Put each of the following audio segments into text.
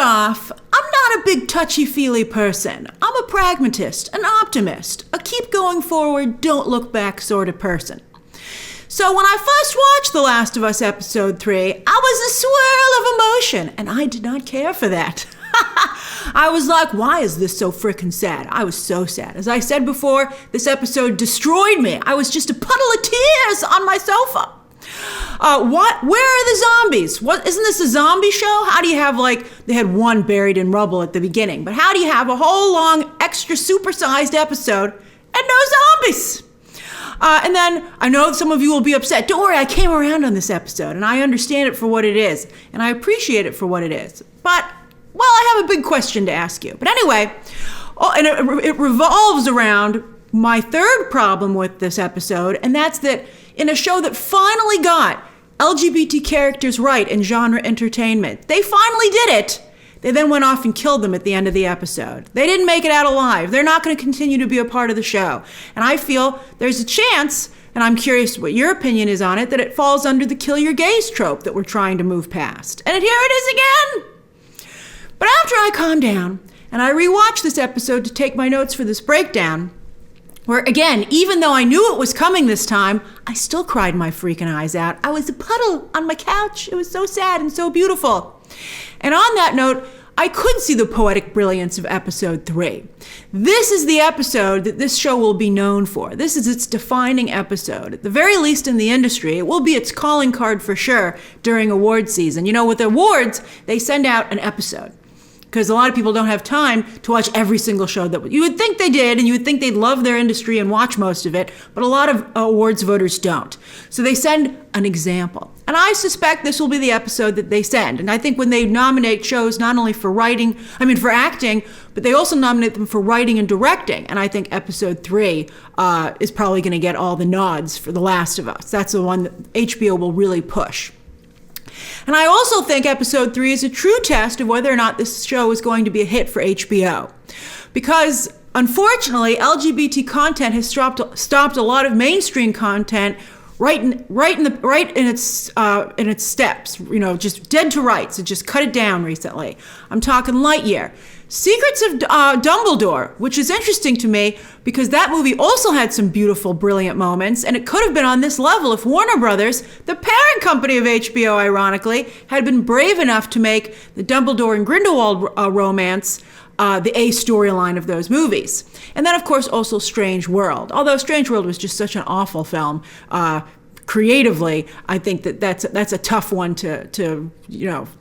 off, I'm not a big touchy-feely person. I'm a pragmatist, an optimist, a keep going forward, don't look back sort of person. So when I first watched The Last of Us Episode 3, I was a swirl of emotion, and I did not care for that. I was like, why is this so frickin' sad? I was so sad. As I said before, this episode destroyed me. I was just a puddle of tears on my sofa. Where are the zombies? Isn't this a zombie show? How do you have, they had one buried in rubble at the beginning, but how do you have a whole long, extra supersized episode and no zombies? And then I know some of you will be upset. Don't worry, I came around on this episode, and I understand it for what it is, and I appreciate it for what it is. But, well, I have a big question to ask you. But anyway, and it revolves around my third problem with this episode, and that's that in a show that finally got LGBT characters right in genre entertainment, they finally did it. They then went off and killed them at the end of the episode. They didn't make it out alive. They're not going to continue to be a part of the show. And I feel there's a chance, and I'm curious what your opinion is on it, that it falls under the kill your gays trope that we're trying to move past. And here it is again. But after I calmed down and I rewatched this episode to take my notes for this breakdown, where again, even though I knew it was coming this time, I still cried my freaking eyes out. I was a puddle on my couch. It was so sad and so beautiful. And on that note, I could see the poetic brilliance of episode 3. This is the episode that this show will be known for. This is its defining episode. At the very least in the industry, it will be its calling card for sure during award season. You know, with awards, they send out an episode, because a lot of people don't have time to watch every single show that you would think they did, and you would think they'd love their industry and watch most of it, but a lot of awards voters don't. So they send an example. And I suspect this will be the episode that they send. And I think when they nominate shows not only for for acting, but they also nominate them for writing and directing. And I think episode 3 is probably going to get all the nods for The Last of Us. That's the one that HBO will really push. And I also think episode 3 is a true test of whether or not this show is going to be a hit for HBO. Because unfortunately, LGBT content has stopped a lot of mainstream content right in its steps, just dead to rights. It just cut it down recently. I'm talking Lightyear. Secrets of Dumbledore, which is interesting to me because that movie also had some beautiful, brilliant moments, and it could have been on this level if Warner Brothers, the parent company of HBO, ironically, had been brave enough to make the Dumbledore and Grindelwald romance the A storyline of those movies. And then, of course, also Strange World. Although Strange World was just such an awful film, creatively, I think that's a tough one to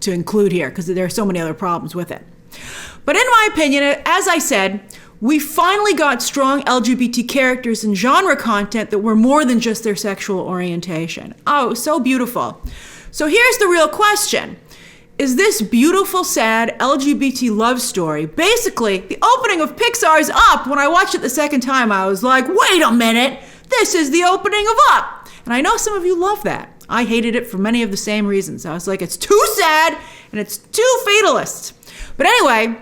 include here because there are so many other problems with it. But in my opinion, as I said, we finally got strong LGBT characters and genre content that were more than just their sexual orientation. Oh, it was so beautiful. So here's the real question. Is this beautiful, sad LGBT love story basically the opening of Pixar's Up? When I watched it the second time, I was like, wait a minute, this is the opening of Up. And I know some of you love that. I hated it for many of the same reasons. I was like, it's too sad and it's too fatalist. But anyway,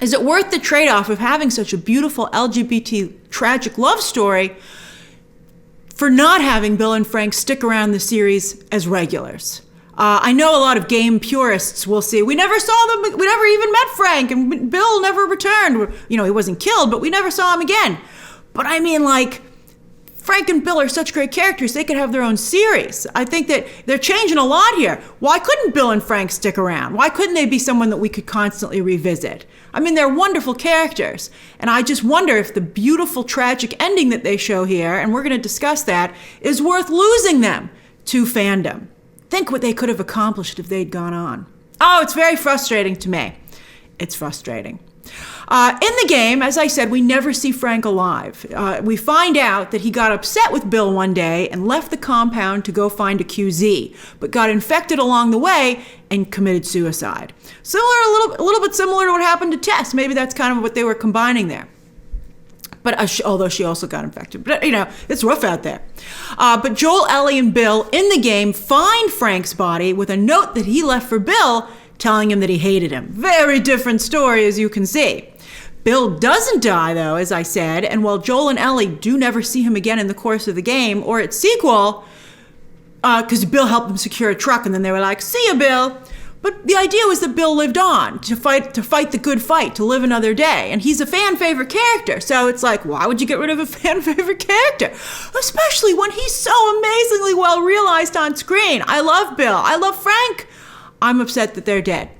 is it worth the trade-off of having such a beautiful LGBT tragic love story for not having Bill and Frank stick around the series as regulars? I know a lot of game purists will say, we never saw them, we never even met Frank, and Bill never returned. He wasn't killed, but we never saw him again. But I mean, Frank and Bill are such great characters, they could have their own series. I think that they're changing a lot here. Why couldn't Bill and Frank stick around? Why couldn't they be someone that we could constantly revisit? I mean, they're wonderful characters. And I just wonder if the beautiful, tragic ending that they show here, and we're going to discuss that, is worth losing them to fandom. Think what they could have accomplished if they'd gone on. Oh, it's very frustrating to me. It's frustrating. In the game, as I said, we never see Frank alive. We find out that he got upset with Bill one day and left the compound to go find a QZ, but got infected along the way and committed suicide. A little bit similar to what happened to Tess. Maybe that's kind of what they were combining there. But although she also got infected. But, it's rough out there. But Joel, Ellie, and Bill in the game find Frank's body with a note that he left for Bill telling him that he hated him. Very different story, as you can see. Bill doesn't die, though, as I said, and while Joel and Ellie do never see him again in the course of the game or its sequel, because Bill helped them secure a truck, and then they were like, see ya, Bill. But the idea was that Bill lived on to fight the good fight, to live another day. And he's a fan favorite character. So it's like, why would you get rid of a fan favorite character? Especially when he's so amazingly well realized on screen. I love Bill. I love Frank. I'm upset that they're dead.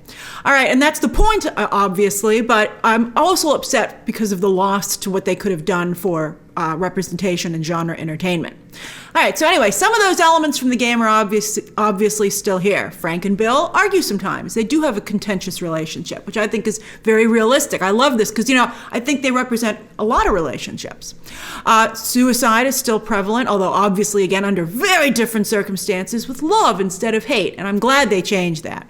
All right, and that's the point, obviously, but I'm also upset because of the loss to what they could have done for representation and genre entertainment. All right, so anyway, some of those elements from the game are obviously still here. Frank and Bill argue sometimes. They do have a contentious relationship, which I think is very realistic. I love this because, I think they represent a lot of relationships. Suicide is still prevalent, although obviously, again, under very different circumstances with love instead of hate, and I'm glad they changed that.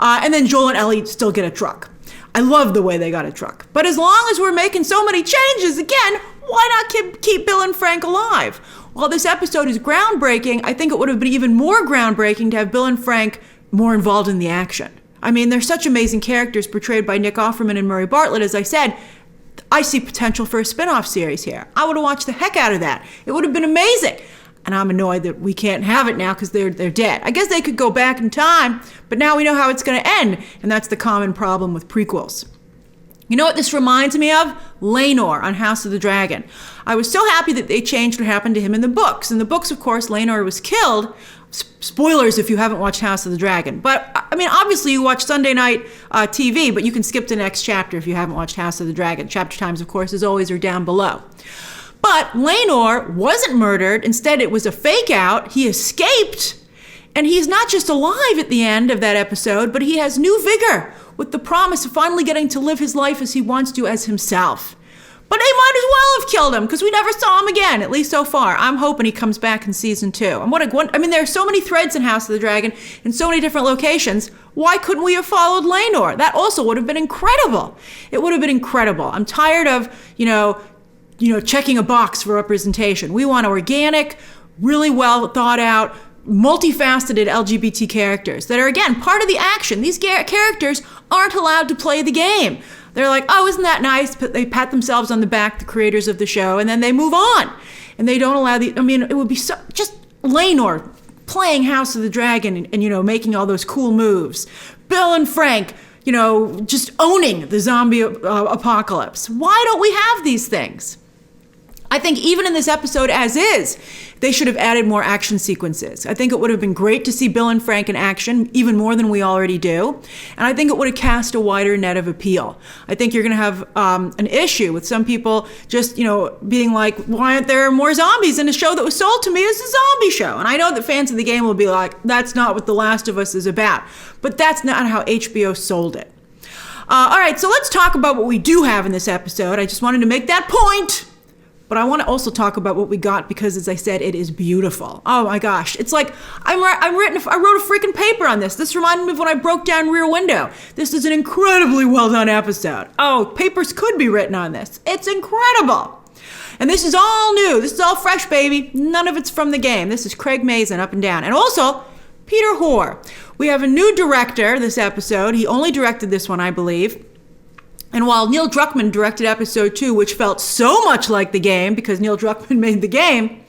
And then Joel and Ellie still get a truck. I love the way they got a truck. But as long as we're making so many changes, again, why not keep Bill and Frank alive? While this episode is groundbreaking, I think it would have been even more groundbreaking to have Bill and Frank more involved in the action. I mean, they're such amazing characters portrayed by Nick Offerman and Murray Bartlett. As I said, I see potential for a spin-off series here. I would have watched the heck out of that. It would have been amazing. And I'm annoyed that we can't have it now because they're dead. I guess they could go back in time, but now we know how it's going to end. And that's the common problem with prequels. You know what this reminds me of? Laenor on House of the Dragon. I was so happy that they changed what happened to him in the books. In the books, of course, Laenor was killed. Spoilers if you haven't watched House of the Dragon. But, I mean, obviously you watch Sunday night TV, but you can skip to the next chapter if you haven't watched House of the Dragon. Chapter times, of course, as always, are down below. But Laenor wasn't murdered. Instead, it was a fake out. He escaped. And he's not just alive at the end of that episode, but he has new vigor with the promise of finally getting to live his life as he wants to as himself. But they might as well have killed him because we never saw him again, at least so far. I'm hoping he comes back in season 2. And there are so many threads in House of the Dragon in so many different locations. Why couldn't we have followed Laenor? That also would have been incredible. It would have been incredible. I'm tired of, checking a box for representation. We want organic, really well thought out, multifaceted LGBT characters that are, again, part of the action. These characters aren't allowed to play the game. They're like, oh, isn't that nice? But they pat themselves on the back, the creators of the show, and then they move on. And they don't allow it would be just Laenor playing House of the Dragon and making all those cool moves. Bill and Frank, just owning the zombie apocalypse. Why don't we have these things? I think even in this episode as is, they should have added more action sequences. I think it would have been great to see Bill and Frank in action, even more than we already do. And I think it would have cast a wider net of appeal. I think you're going to have an issue with some people just, being like, why aren't there more zombies in a show that was sold to me as a zombie show? And I know that fans of the game will be like, that's not what The Last of Us is about. But that's not how HBO sold it. All right, so let's talk about what we do have in this episode. I just wanted to make that point. But I want to also talk about what we got because, as I said, it is beautiful. Oh my gosh. It's like I wrote a freaking paper on this. This reminded me of when I broke down Rear Window. This is an incredibly well done episode. Oh, papers could be written on this. It's incredible. And this is all new. This is all fresh, baby. None of it's from the game. This is Craig Mazin up and down. And also, Peter Hoar. We have a new director this episode. He only directed this one, I believe. And while Neil Druckmann directed episode 2, which felt so much like the game because Neil Druckmann made the game,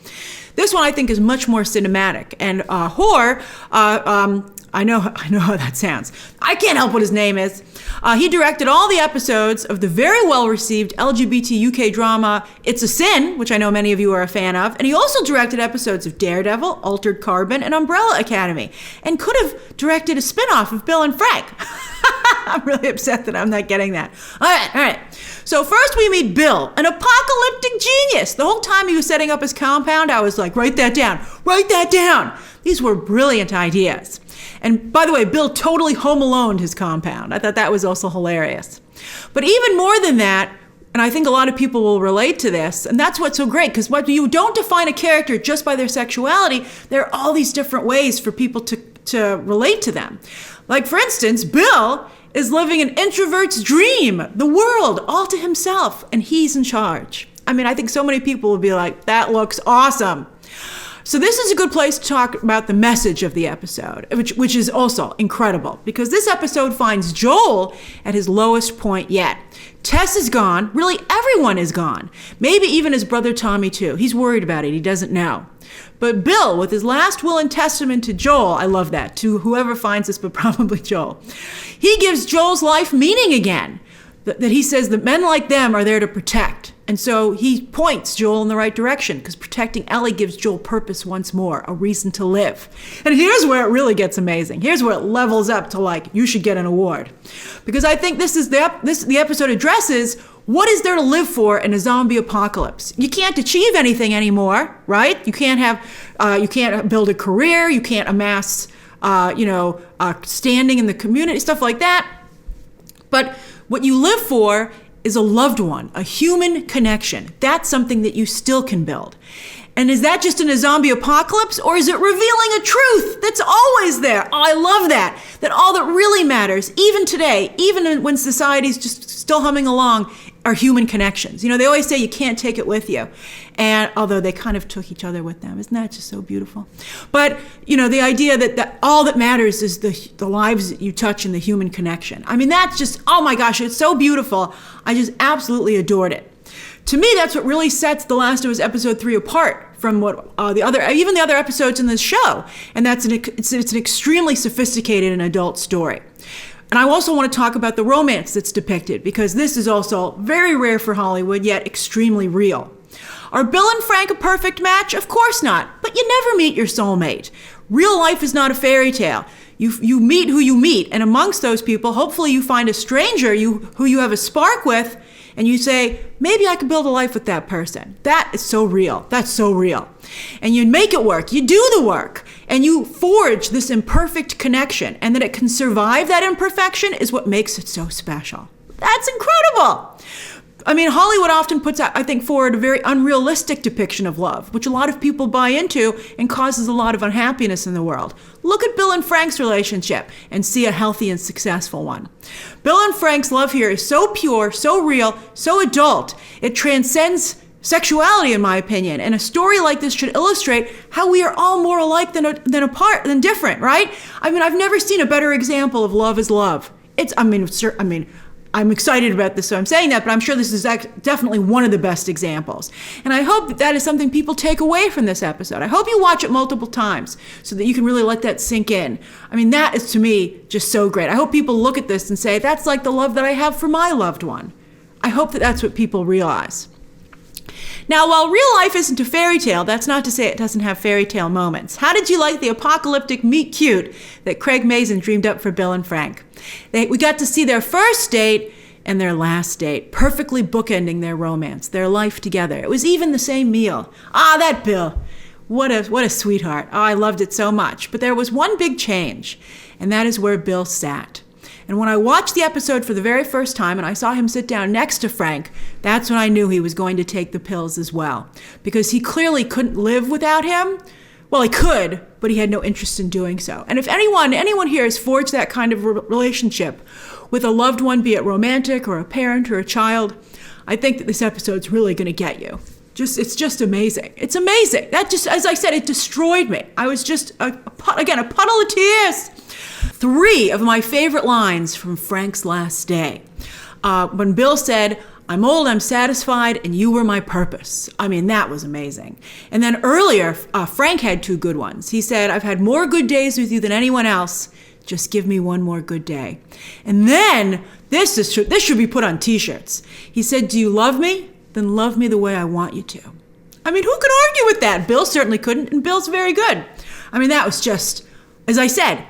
this one I think is much more cinematic. And Hoar, I know how that sounds. I can't help what his name is. He directed all the episodes of the very well-received LGBT UK drama It's a Sin, which I know many of you are a fan of. And he also directed episodes of Daredevil, Altered Carbon, and Umbrella Academy. And could have directed a spin-off of Bill and Frank. I'm really upset that I'm not getting that. All right. So first we meet Bill, an apocalyptic genius. The whole time he was setting up his compound, I was like, write that down. These were brilliant ideas. And by the way, Bill totally home aloned his compound. I thought that was also hilarious. But even more than that, and I think a lot of people will relate to this, and that's what's so great, because when you don't define a character just by their sexuality, there are all these different ways for people to relate to them. Like, for instance, Bill is living an introvert's dream, the world all to himself, and he's in charge. I mean, I think so many people will be like, that looks awesome. So this is a good place to talk about the message of the episode, which is also incredible, because this episode finds Joel at his lowest point yet. Tess is gone. Really, everyone is gone. Maybe even his brother Tommy too. He's worried about it. He doesn't know. But Bill, with his last will and testament to Joel, I love that, to whoever finds this, but probably Joel, he gives Joel's life meaning again. That he says that men like them are there to protect. And so he points Joel in the right direction, because protecting Ellie gives Joel purpose once more, a reason to live. And here's where it really gets amazing. Here's where it levels up to, like, you should get an award. Because I think this is the episode addresses what is there to live for in a zombie apocalypse. You can't achieve anything anymore, right? You can't build a career. You can't amass, standing in the community, stuff like that. But what you live for is a loved one, a human connection. That's something that you still can build. And is that just in a zombie apocalypse, or is it revealing a truth that's always there? Oh, I love that. That all that really matters, even today, even when society's just still humming along, are human connections. They always say you can't take it with you. And although they kind of took each other with them. Isn't that just so beautiful? But, the idea that all that matters is the lives that you touch and the human connection. I mean, that's just, oh my gosh, it's so beautiful. I just absolutely adored it. To me, that's what really sets The Last of Us Episode 3 apart from what even the other episodes in this show. And it's an extremely sophisticated and adult story. And I also want to talk about the romance that's depicted, because this is also very rare for Hollywood, yet extremely real. Are Bill and Frank a perfect match? Of course not, but you never meet your soulmate. Real life is not a fairy tale. You meet who you meet, and amongst those people, hopefully you find a stranger who you have a spark with, and you say, maybe I could build a life with that person. That is so real. That's so real. And you make it work. You do the work. And you forge this imperfect connection. And that it can survive that imperfection is what makes it so special. That's incredible. I mean, Hollywood often puts out, I think, forward a very unrealistic depiction of love, which a lot of people buy into and causes a lot of unhappiness in the world. Look at Bill and Frank's relationship and see a healthy and successful one. Bill and Frank's love here is so pure, so real, so adult. It transcends sexuality, in my opinion. And a story like this should illustrate how we are all more alike than different, right? I mean, I've never seen a better example of love is love. I'm excited about this, so I'm saying that, but I'm sure this is definitely one of the best examples. And I hope that is something people take away from this episode. I hope you watch it multiple times so that you can really let that sink in. I mean, that is, to me, just so great. I hope people look at this and say, that's like the love that I have for my loved one. I hope that that's what people realize. Now, while real life isn't a fairy tale, that's not to say it doesn't have fairy tale moments. How did you like the apocalyptic meet cute that Craig Mazin dreamed up for Bill and Frank? We got to see their first date and their last date, perfectly bookending their romance, their life together. It was even the same meal. Ah, that Bill. What a sweetheart. Oh, I loved it so much. But there was one big change, and that is where Bill sat. And when I watched the episode for the very first time and I saw him sit down next to Frank, that's when I knew he was going to take the pills as well. Because he clearly couldn't live without him. Well, he could, but he had no interest in doing so. And if anyone here has forged that kind of relationship with a loved one, be it romantic or a parent or a child, I think that this episode's really going to get you. It's just amazing. It's amazing. That just, as I said, it destroyed me. I was just, a puddle of tears. 3 of my favorite lines from Frank's last day. When Bill said, I'm old, I'm satisfied, and you were my purpose. I mean, that was amazing. And then earlier, Frank had 2 good ones. He said, I've had more good days with you than anyone else. Just give me one more good day. And then, this should be put on t-shirts. He said, do you love me? Then love me the way I want you to. I mean, who could argue with that? Bill certainly couldn't, and Bill's very good. I mean, that was just, as I said,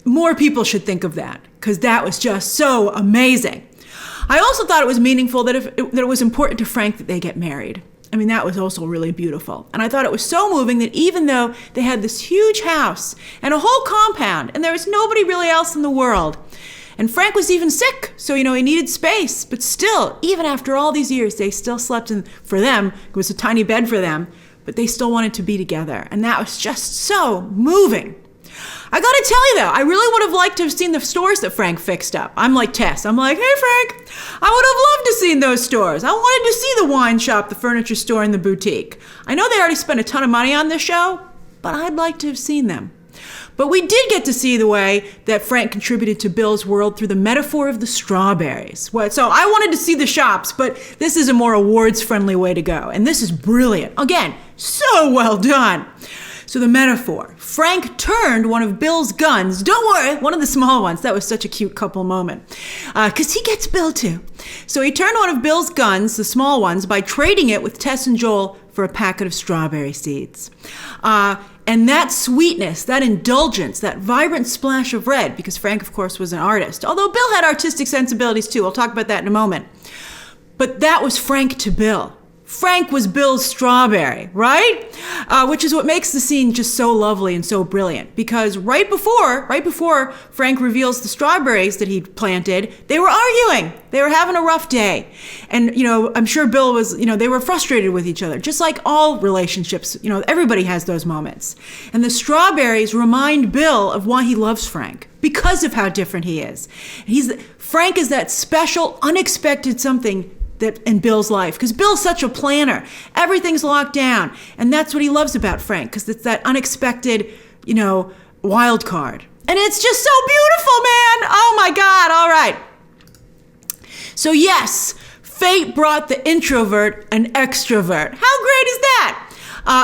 more people should think of that, because that was just so amazing. I also thought it was meaningful that it was important to Frank that they get married. I mean, that was also really beautiful. And I thought it was so moving that even though they had this huge house and a whole compound, and there was nobody really else in the world, and Frank was even sick, so, he needed space, but still, even after all these years, they still slept in, for them, it was a tiny bed for them, but they still wanted to be together. And that was just so moving. I gotta tell you though, I really would have liked to have seen the stores that Frank fixed up. I'm like Tess. I'm like, hey Frank, I would have loved to have seen those stores. I wanted to see the wine shop, the furniture store, and the boutique. I know they already spent a ton of money on this show, but I'd like to have seen them. But we did get to see the way that Frank contributed to Bill's world through the metaphor of the strawberries. So I wanted to see the shops, but this is a more awards-friendly way to go. And this is brilliant. Again, so well done. So the metaphor. Frank turned one of Bill's guns. Don't worry, one of the small ones. That was such a cute couple moment. Because he gets Bill too. So he turned one of Bill's guns, the small ones, by trading it with Tess and Joel for a packet of strawberry seeds. And that sweetness, that indulgence, that vibrant splash of red, because Frank, of course, was an artist. Although Bill had artistic sensibilities too. I'll talk about that in a moment. But that was Frank to Bill. Frank was Bill's strawberry, right? Which is what makes the scene just so lovely and so brilliant. Because right before Frank reveals the strawberries that he planted, they were arguing. They were having a rough day. And, I'm sure Bill was, they were frustrated with each other. Just like all relationships, everybody has those moments. And the strawberries remind Bill of why he loves Frank. Because of how different he is. Frank is that special, unexpected something that in Bill's life, because Bill's such a planner. Everything's locked down. And that's what he loves about Frank, because it's that unexpected, wild card. And it's just so beautiful, man. Oh my God. All right. So yes, fate brought the introvert an extrovert. How great is that?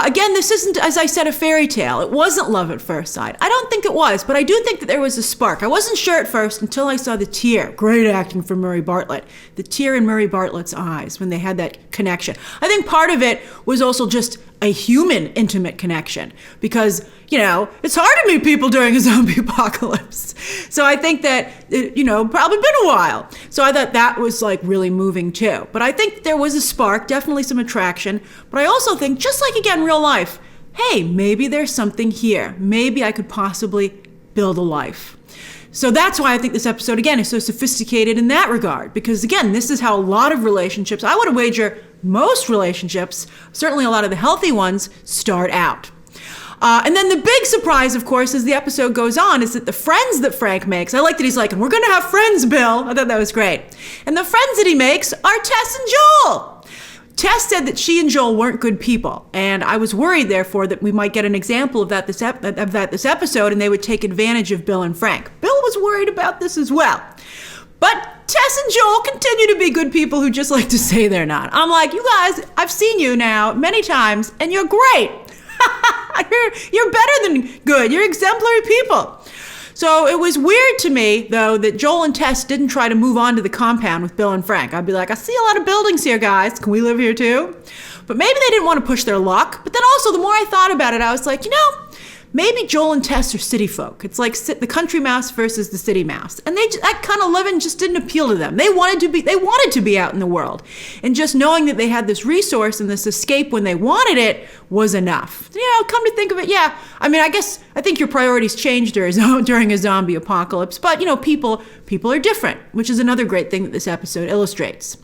Again, this isn't, as I said, a fairy tale. It wasn't love at first sight. I don't think it was, but I do think that there was a spark. I wasn't sure at first until I saw the tear. Great acting from Murray Bartlett. The tear in Murray Bartlett's eyes when they had that connection. I think part of it was also just a human intimate connection because, it's hard to meet people during a zombie apocalypse. So I think that, probably been a while. So I thought that was like really moving too. But I think there was a spark, definitely some attraction. But I also think, just like again, real life, hey, maybe there's something here. Maybe I could possibly build a life. So that's why I think this episode, again, is so sophisticated in that regard. Because again, this is how a lot of relationships, I would wager most relationships, certainly a lot of the healthy ones, start out. And then the big surprise, of course, as the episode goes on, is that the friends that Frank makes, I like that he's like, and we're going to have friends, Bill. I thought that was great. And the friends that he makes are Tess and Joel. Tess said that she and Joel weren't good people. And I was worried, therefore, that we might get an example of that this episode and they would take advantage of Bill and Frank. Bill was worried about this as well. But Tess and Joel continue to be good people who just like to say they're not. I'm like, you guys, I've seen you now many times and you're great. You're better than good. You're exemplary people. So it was weird to me, though, that Joel and Tess didn't try to move on to the compound with Bill and Frank. I'd be like, I see a lot of buildings here, guys. Can we live here too? But maybe they didn't want to push their luck. But then also, the more I thought about it, I was like, maybe Joel and Tess are city folk. It's like the country mouse versus the city mouse. And that kind of living just didn't appeal to them. They wanted to be out in the world. And just knowing that they had this resource and this escape when they wanted it was enough. Come to think of it, yeah. I think your priorities change during a zombie apocalypse. But, people are different, which is another great thing that this episode illustrates.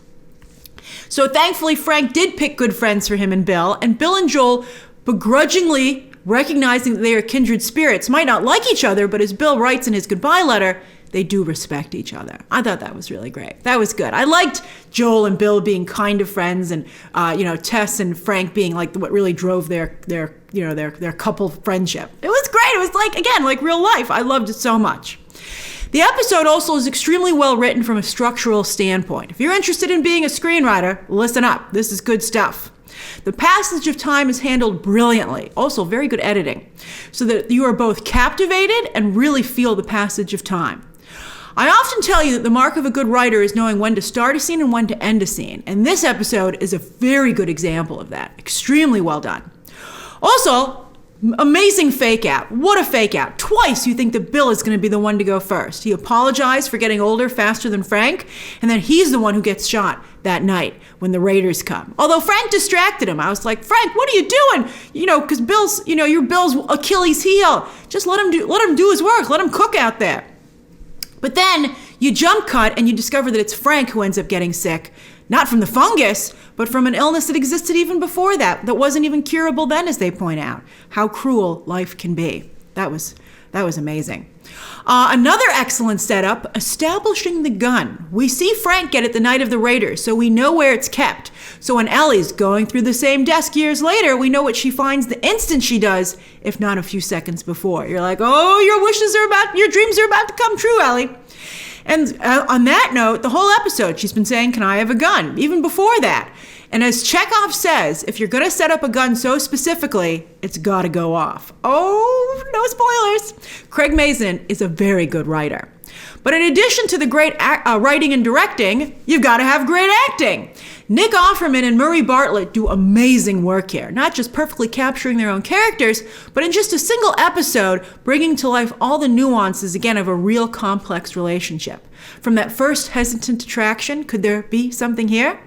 So thankfully, Frank did pick good friends for him and Bill and Joel begrudgingly, recognizing that they are kindred spirits, might not like each other, but as Bill writes in his goodbye letter, they do respect each other. I thought that was really great. That was good. I liked Joel and Bill being kind of friends and, Tess and Frank being like what really drove their couple friendship. It was great. It was like real life. I loved it so much. The episode also is extremely well written from a structural standpoint. If you're interested in being a screenwriter, listen up. This is good stuff. The passage of time is handled brilliantly. Also, very good editing, so that you are both captivated and really feel the passage of time. I often tell you that the mark of a good writer is knowing when to start a scene and when to end a scene. And this episode is a very good example of that. Extremely well done. Also, amazing fake out. What a fake out. Twice you think that Bill is going to be the one to go first. He apologized for getting older faster than Frank, and then he's the one who gets shot that night when the raiders come. Although Frank distracted him. I was like, Frank, what are you doing? Because Bill's, you're Bill's Achilles heel. Just let him do his work. Let him cook out there. But then you jump cut and you discover that it's Frank who ends up getting sick, not from the fungus, but from an illness that existed even before that wasn't even curable then, as they point out. How cruel life can be. That was amazing. Another excellent setup, establishing the gun. We see Frank get it the night of the raiders, so we know where it's kept. So when Ellie's going through the same desk years later, we know what she finds the instant she does, if not a few seconds before. You're like, oh, your dreams are about to come true, Ellie. And on that note, the whole episode, she's been saying, can I have a gun? Even before that. And as Chekhov says, if you're going to set up a gun so specifically, it's got to go off. Oh, no spoilers. Craig Mazin is a very good writer. But in addition to the great writing and directing, you've got to have great acting. Nick Offerman and Murray Bartlett do amazing work here, not just perfectly capturing their own characters, but in just a single episode, bringing to life all the nuances, again, of a real complex relationship. From that first hesitant attraction, could there be something here?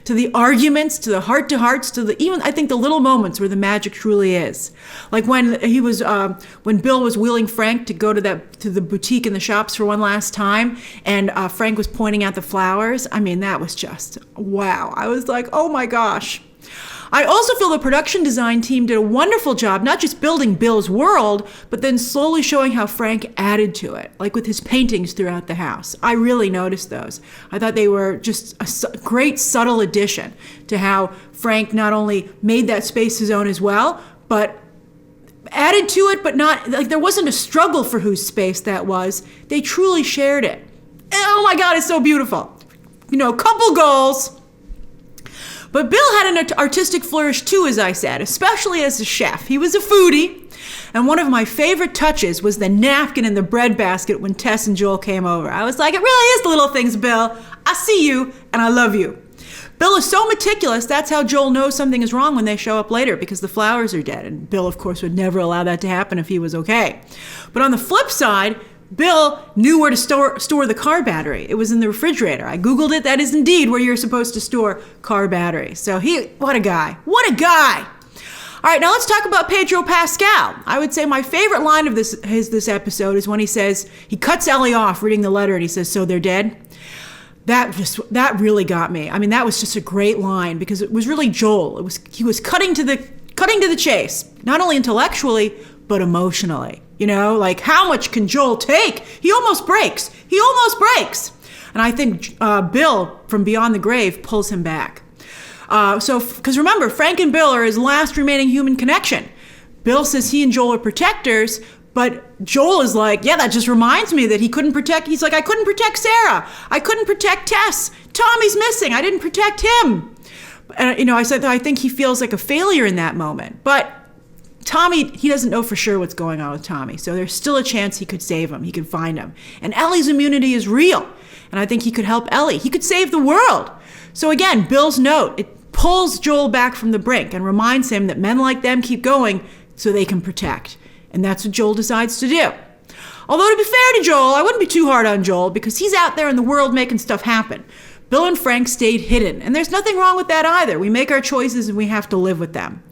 To the arguments, to the heart-to-hearts, to even, I think, the little moments where the magic truly is. Like when when Bill was wheeling Frank to go to the boutique in the shops for one last time, and Frank was pointing out the flowers. I mean, that was just, wow. I was like, oh my gosh. I also feel the production design team did a wonderful job, not just building Bill's world, but then slowly showing how Frank added to it, like with his paintings throughout the house. I really noticed those. I thought they were just a great subtle addition to how Frank not only made that space his own as well, but added to it, but not, like there wasn't a struggle for whose space that was. They truly shared it. Oh my God, it's so beautiful. Couple goals. But Bill had an artistic flourish too, as I said, especially as a chef. He was a foodie, and one of my favorite touches was the napkin in the bread basket when Tess and Joel came over. I was like, it really is the little things, Bill. I see you, and I love you. Bill is so meticulous, that's how Joel knows something is wrong when they show up later, because the flowers are dead, and Bill, of course, would never allow that to happen if he was okay. But on the flip side, Bill knew where to store the car battery. It was in the refrigerator. I Googled it. That is indeed where you're supposed to store car batteries. So what a guy. What a guy. All right, now let's talk about Pedro Pascal. I would say my favorite line of this episode is when he says, he cuts Ellie off reading the letter and he says, so they're dead? That really got me. I mean, that was just a great line because it was really Joel. He was cutting to the chase, not only intellectually, but emotionally. Like how much can Joel take? He almost breaks. And I think Bill from Beyond the Grave pulls him back. Because remember, Frank and Bill are his last remaining human connection. Bill says he and Joel are protectors, but Joel is like, yeah, that just reminds me that he couldn't protect. He's like, I couldn't protect Sarah. I couldn't protect Tess. Tommy's missing. I didn't protect him. And, I said, I think he feels like a failure in that moment. But Tommy, he doesn't know for sure what's going on with Tommy. So there's still a chance he could save him. He could find him. And Ellie's immunity is real. And I think he could help Ellie. He could save the world. So again, Bill's note, it pulls Joel back from the brink and reminds him that men like them keep going so they can protect. And that's what Joel decides to do. Although to be fair to Joel, I wouldn't be too hard on Joel because he's out there in the world making stuff happen. Bill and Frank stayed hidden. And there's nothing wrong with that either. We make our choices and we have to live with them.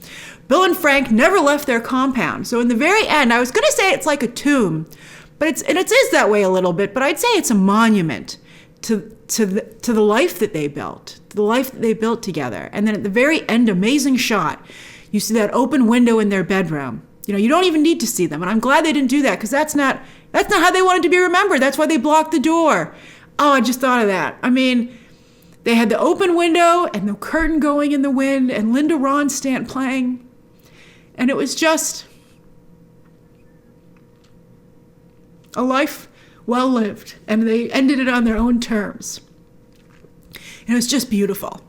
Bill and Frank never left their compound. So in the very end, I was going to say it's like a tomb, but it is that way a little bit, but I'd say it's a monument to the life that they built, the life that they built together. And then at the very end, amazing shot, you see that open window in their bedroom. You don't even need to see them. And I'm glad they didn't do that because that's not how they wanted to be remembered. That's why they blocked the door. Oh, I just thought of that. I mean, they had the open window and the curtain going in the wind and Linda Ronstadt playing. And it was just a life well lived. And they ended it on their own terms. And it was just beautiful.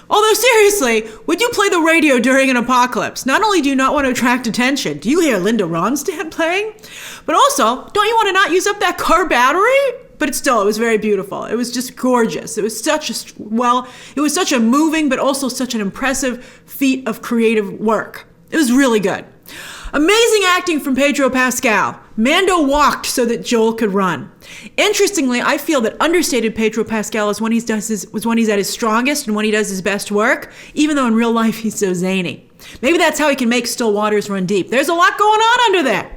Although seriously, would you play the radio during an apocalypse? Not only do you not want to attract attention, do you hear Linda Ronstadt playing? But also, don't you want to not use up that car battery? But it was very beautiful. It was just gorgeous. It was such a moving, but also such an impressive feat of creative work. It was really good. Amazing acting from Pedro Pascal. Mando walked so that Joel could run. Interestingly, I feel that understated Pedro Pascal is when he's at his strongest and when he does his best work, even though in real life he's so zany. Maybe that's how he can make still waters run deep. There's a lot going on under there.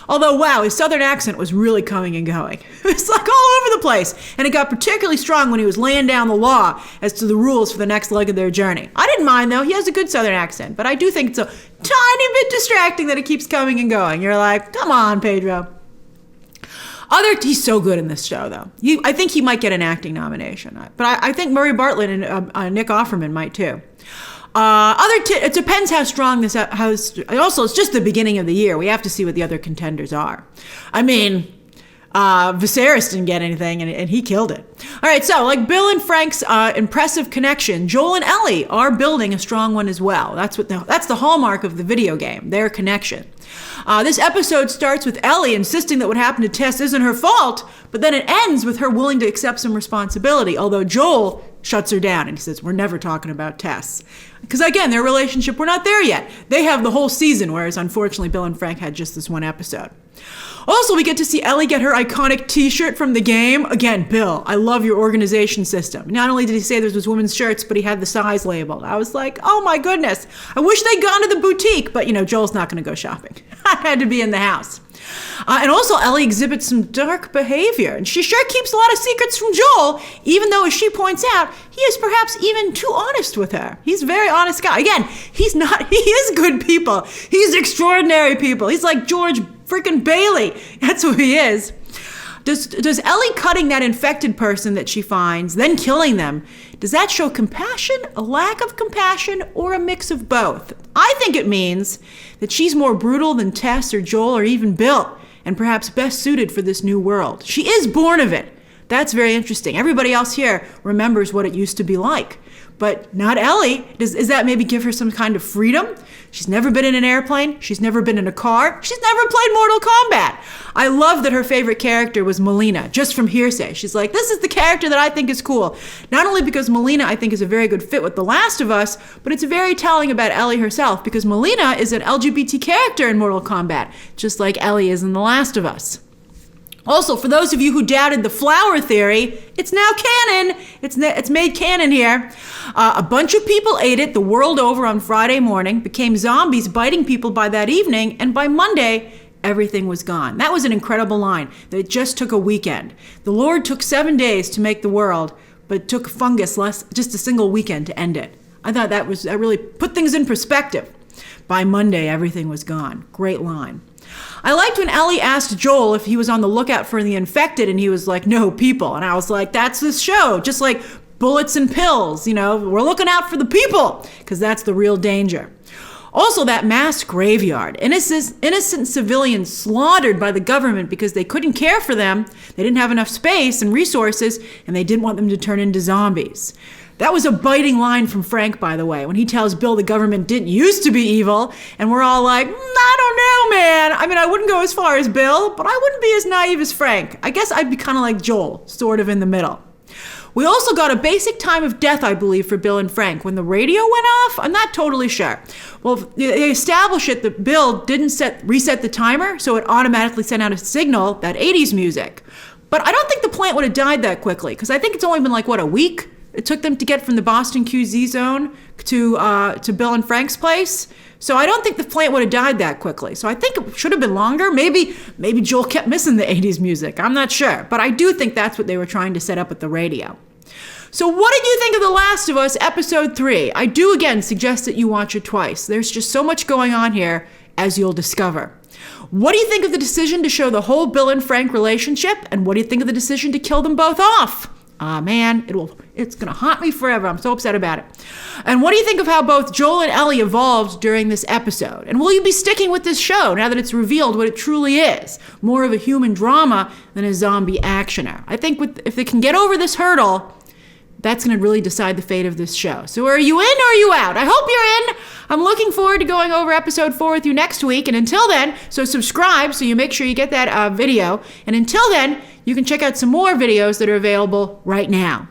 Although, wow, his southern accent was really coming and going. It was like all over the place. And it got particularly strong when he was laying down the law as to the rules for the next leg of their journey. I didn't mind, though. He has a good southern accent. But I do think it's a tiny bit distracting that it keeps coming and going. You're like, come on, Pedro. He's so good in this show, though. I think he might get an acting nomination. But I think Murray Bartlett and Nick Offerman might, too. It depends how strong this house. Also, it's just the beginning of the year. We have to see what the other contenders are. I mean, Viserys didn't get anything, and he killed it. All right, so like Bill and Frank's impressive connection, Joel and Ellie are building a strong one as well. That's the hallmark of the video game, their connection. This episode starts with Ellie insisting that what happened to Tess isn't her fault, but then it ends with her willing to accept some responsibility, although Joel shuts her down and he says, we're never talking about Tess. Because again, their relationship, we're not there yet. They have the whole season, whereas unfortunately Bill and Frank had just this one episode. Also, we get to see Ellie get her iconic t-shirt from the game. Again, Bill, I love your organization system. Not only did he say this was women's shirts, but he had the size labeled. I was like, oh my goodness. I wish they'd gone to the boutique, but Joel's not going to go shopping. I had to be in the house. And also, Ellie exhibits some dark behavior, and she sure keeps a lot of secrets from Joel, even though, as she points out, he is perhaps even too honest with her. He's a very honest guy. Again, he is good people. He's extraordinary people. He's like George freaking Bailey. That's who he is. Does Ellie cutting that infected person that she finds, then killing them, does that show compassion, a lack of compassion, or a mix of both? I think it means that she's more brutal than Tess or Joel or even Bill, and perhaps best suited for this new world. She is born of it. That's very interesting. Everybody else here remembers what it used to be like, but not Ellie. Does that maybe give her some kind of freedom? She's never been in an airplane. She's never been in a car. She's never played Mortal Kombat. I love that her favorite character was Melina, just from hearsay. She's like, this is the character that I think is cool. Not only because Melina, I think, is a very good fit with The Last of Us, but it's very telling about Ellie herself, because Melina is an LGBT character in Mortal Kombat, just like Ellie is in The Last of Us. Also, for those of you who doubted the flower theory, it's now canon. It's made canon here. A bunch of people ate it the world over on Friday morning, became zombies biting people by that evening, and by Monday, everything was gone. That was an incredible line, that it just took a weekend. The Lord took 7 days to make the world, but it took fungus just a single weekend to end it. I thought that really put things in perspective. By Monday, everything was gone. Great line. I liked when Ellie asked Joel if he was on the lookout for the infected, and he was like, no, people. And I was like, that's this show. Just like bullets and pills, we're looking out for the people, because that's the real danger. Also, that mass graveyard, innocent civilians slaughtered by the government because they couldn't care for them, they didn't have enough space and resources, and they didn't want them to turn into zombies. That was a biting line from Frank, by the way, when he tells Bill the government didn't used to be evil, and we're all like, I don't know, man. I mean, I wouldn't go as far as Bill, but I wouldn't be as naive as Frank. I guess I'd be kind of like Joel, sort of in the middle. We also got a basic time of death, I believe, for Bill and Frank. When the radio went off, I'm not totally sure. Well, they established it that Bill didn't reset the timer, so it automatically sent out a signal, that 80s music. But I don't think the plant would have died that quickly, because I think it's only been like, a week? It took them to get from the Boston QZ zone to Bill and Frank's place. So I don't think the plant would have died that quickly. So I think it should have been longer. Maybe Joel kept missing the 80s music. I'm not sure. But I do think that's what they were trying to set up at the radio. So what did you think of The Last of Us Episode 3? I do again suggest that you watch it twice. There's just so much going on here, as you'll discover. What do you think of the decision to show the whole Bill and Frank relationship? And what do you think of the decision to kill them both off? Man, it's going to haunt me forever. I'm so upset about it. And what do you think of how both Joel and Ellie evolved during this episode? And will you be sticking with this show now that it's revealed what it truly is? More of a human drama than a zombie actioner. I think if they can get over this hurdle, that's going to really decide the fate of this show. So are you in or are you out? I hope you're in. I'm looking forward to going over episode 4 with you next week. And until then, so subscribe so you make sure you get that video. And until then, you can check out some more videos that are available right now.